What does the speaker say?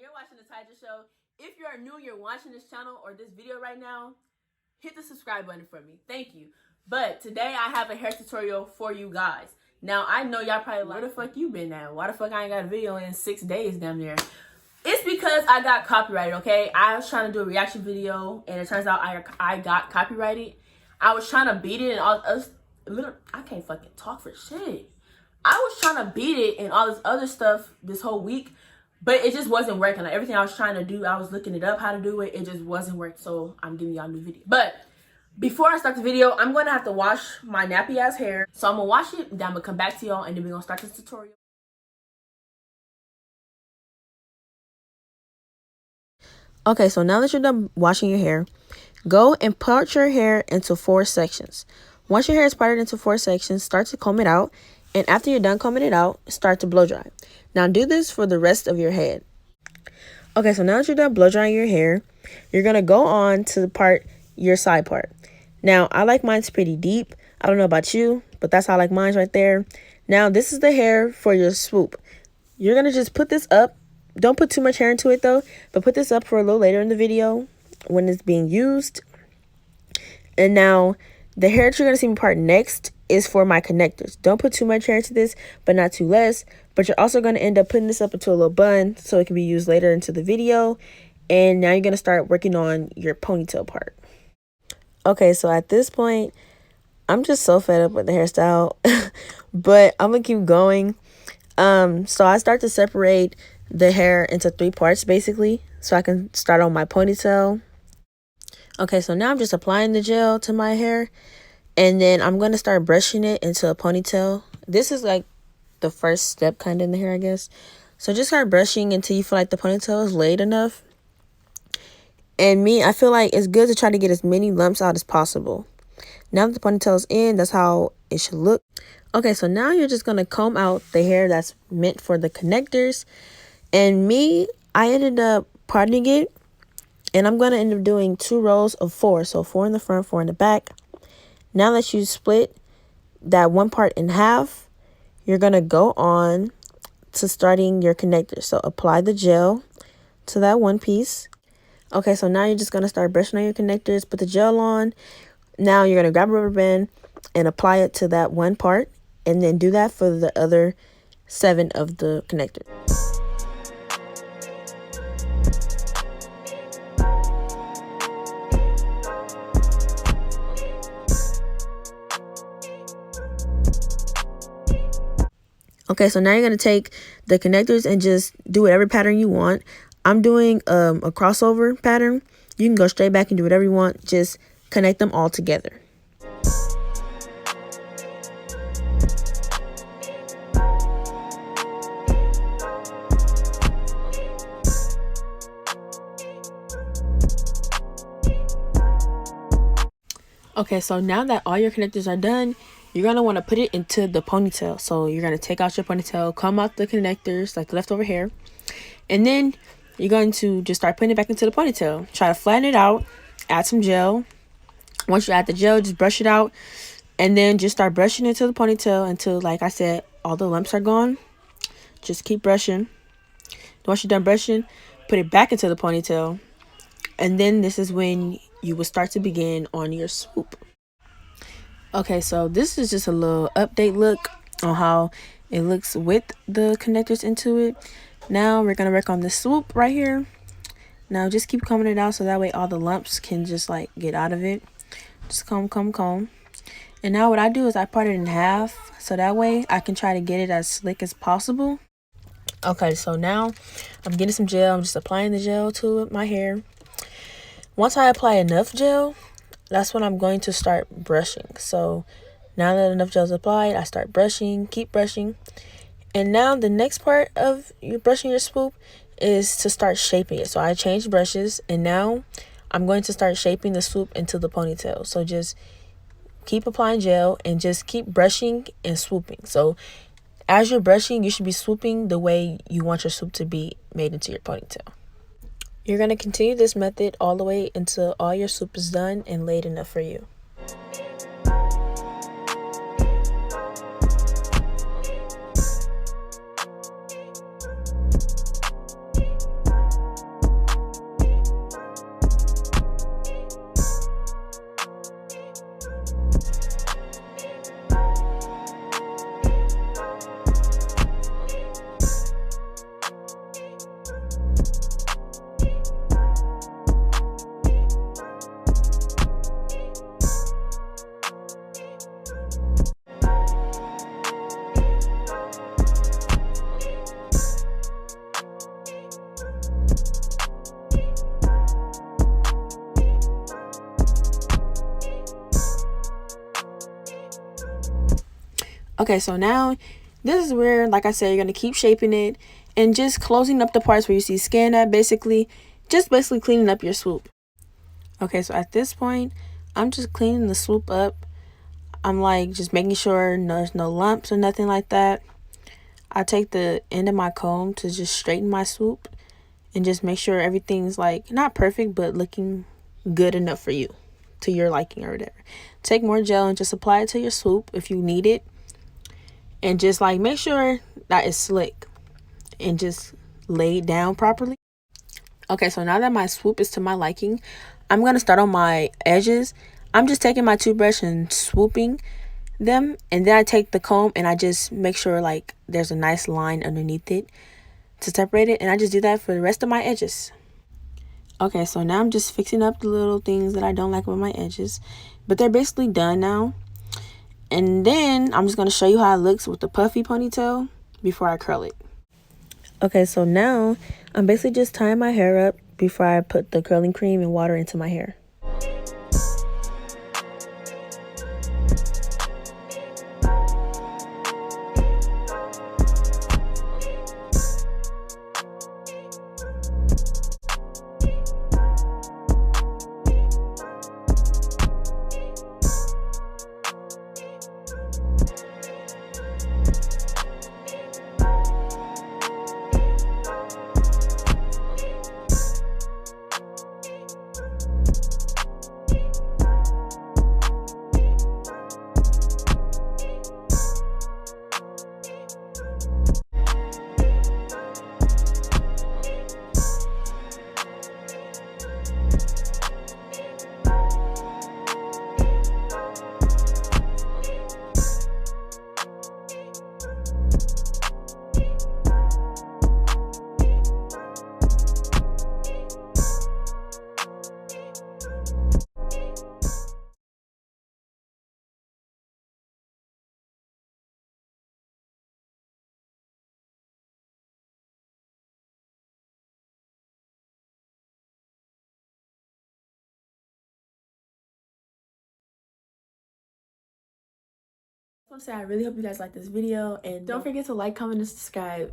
You're watching the Tyja Show. If you're new and you're watching this channel or this video right now, hit the subscribe button for me. Thank you. But today I have a hair tutorial for you guys. Now, I know y'all probably like, where the fuck you been at? Why the fuck I ain't got a video in 6 days down there? It's because I got copyrighted, okay? I was trying to do a reaction video, and it turns out I got copyrighted. I was trying to beat it and all this. I can't fucking talk for shit. I was trying to beat it and all this other stuff this whole week, but it just wasn't working. Like, everything I was trying to do, I was looking it up how to do it. It just wasn't working, so I'm giving y'all a new video. But before I start the video, I'm going to have to wash my nappy ass hair. So I'm going to wash it, then I'm going to come back to y'all, and then we're going to start this tutorial. Okay, so now that you're done washing your hair, go and part your hair into 4 sections. Once your hair is parted into 4 sections, start to comb it out. And after you're done combing it out, start to blow dry. Now do this for the rest of your head. Okay, so now that you're done blow drying your hair, you're going to go on to the part, your side part. Now, I like mine's pretty deep. I don't know about you, but that's how I like mine right there. Now, this is the hair for your swoop. You're going to just put this up. Don't put too much hair into it though, but put this up for a little later in the video when it's being used. And now the hair that you're going to see me part next is for my connectors. Don't put too much hair into this, but not too less. But you're also going to end up putting this up into a little bun so it can be used later into the video. And now you're going to start working on your ponytail part. Okay, so at this point, I'm just so fed up with the hairstyle, but I'm going to keep going. So I start to separate the hair into 3 parts basically, so I can start on my ponytail. Okay, so now I'm just applying the gel to my hair, and then I'm going to start brushing it into a ponytail. This is like the first step kind of in the hair, I guess. So just start brushing until you feel like the ponytail is laid enough. And I feel like it's good to try to get as many lumps out as possible. Now that the ponytail is in, that's how it should look. Okay, so now you're just going to comb out the hair that's meant for the connectors. And I ended up parting it, and I'm going to end up doing 2 rows of 4. So 4 in the front, 4 in the back. Now that you split that one part in half, you're going to go on to starting your connector. So apply the gel to that one piece. Okay, so now you're just going to start brushing on your connectors, put the gel on. Now you're going to grab a rubber band and apply it to that one part, and then do that for the other 7 of the connectors. Okay, so now you're going to take the connectors and just do whatever pattern you want. I'm doing a crossover pattern. You can go straight back and do whatever you want. Just connect them all together. Okay, so now that all your connectors are done, you're going to want to put it into the ponytail. So you're going to take out your ponytail, comb out the connectors, like the leftover hair. And then you're going to just start putting it back into the ponytail. Try to flatten it out, add some gel. Once you add the gel, just brush it out. And then just start brushing into the ponytail until, like I said, all the lumps are gone. Just keep brushing. Once you're done brushing, put it back into the ponytail. And then this is when you will start to begin on your swoop. Okay, so this is just a little update look on how it looks with the connectors into it. Now we're going to work on the swoop right here. Now just keep combing it out so that way all the lumps can just like get out of it. Just comb. And now what I do is I part it in half so that way I can try to get it as slick as possible. Okay, so now I'm getting some gel. I'm just applying the gel to my hair. Once I apply enough gel, that's when I'm going to start brushing. So now that enough gel is applied, I start brushing, keep brushing. And now the next part of you brushing your swoop is to start shaping it. So I changed brushes, and now I'm going to start shaping the swoop into the ponytail. So just keep applying gel and just keep brushing and swooping. So as you're brushing, you should be swooping the way you want your swoop to be made into your ponytail. You're going to continue this method all the way until all your swoop is done and laid enough for you. Okay, so now this is where, like I said, you're going to keep shaping it and just closing up the parts where you see skin at, basically cleaning up your swoop. Okay, so at this point, I'm just cleaning the swoop up. I'm like just making sure there's no lumps or nothing like that. I take the end of my comb to just straighten my swoop and just make sure everything's like not perfect, but looking good enough for you, to your liking or whatever. Take more gel and just apply it to your swoop if you need it. And just like make sure that it's slick and just laid down properly. Okay, so now that my swoop is to my liking, I'm going to start on my edges. I'm just taking my toothbrush and swooping them, and then I take the comb and I just make sure like there's a nice line underneath it to separate it, and I just do that for the rest of my edges. Okay, so now I'm just fixing up the little things that I don't like with my edges, but they're basically done now. And then I'm just going to show you how it looks with the puffy ponytail before I curl it. Okay, so now I'm basically just tying my hair up before I put the curling cream and water into my hair. I want to say I really hope you guys like this video, and don't forget to like, comment, and subscribe.